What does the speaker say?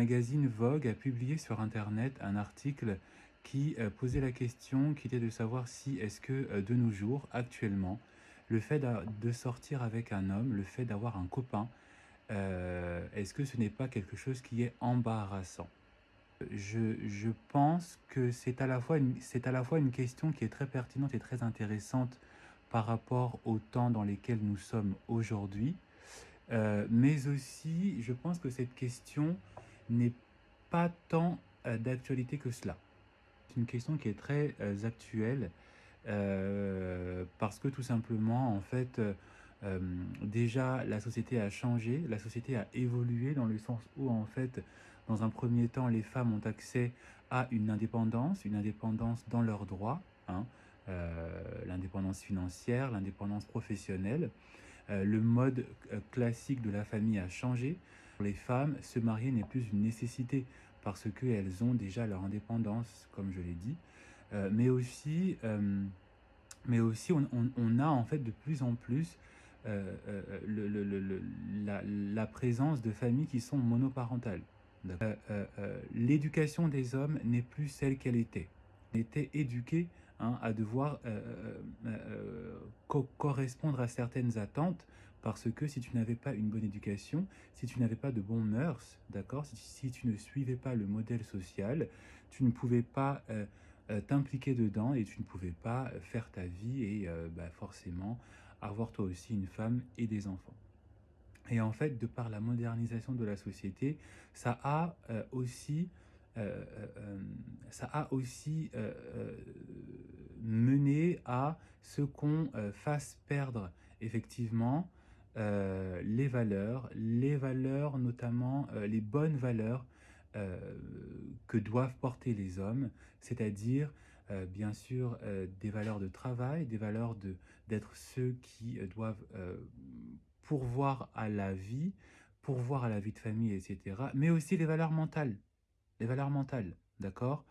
Le magazine Vogue a publié sur Internet un article qui posait la question, qui était de savoir si est-ce que de nos jours, actuellement, le fait de sortir avec un homme, le fait d'avoir un copain, est-ce que ce n'est pas quelque chose qui est embarrassant? Je pense que c'est à la fois une question qui est très pertinente et très intéressante par rapport au temps dans lesquels nous sommes aujourd'hui, mais aussi je pense que cette question n'est pas tant d'actualité que cela. C'est une question qui est très actuelle parce que tout simplement, en fait, déjà la société a changé, la société a évolué dans le sens où, en fait, dans un premier temps, les femmes ont accès à une indépendance dans leurs droits, hein, l'indépendance financière, l'indépendance professionnelle. Le mode classique de la famille a changé. Pour les femmes, se marier n'est plus une nécessité parce qu'elles ont déjà leur indépendance, comme je l'ai dit. Mais aussi, on a en fait de plus en plus la présence de familles qui sont monoparentales. L'éducation des hommes n'est plus celle qu'elle était. On était éduqués, hein, à devoir correspondre à certaines attentes parce que si tu n'avais pas une bonne éducation, si tu n'avais pas de bons mœurs, d'accord, si tu ne suivais pas le modèle social, tu ne pouvais pas t'impliquer dedans et tu ne pouvais pas faire ta vie et forcément avoir toi aussi une femme et des enfants. Et en fait, de par la modernisation de la société, ça a aussi, euh, euh, euh, ça a aussi mené à ce qu'on fasse perdre effectivement les valeurs notamment les bonnes valeurs euh, que doivent porter les hommes, c'est-à-dire bien sûr des valeurs de travail, des valeurs d'être ceux qui doivent pourvoir à la vie, pourvoir à la vie de famille, etc. Mais aussi les valeurs mentales, d'accord?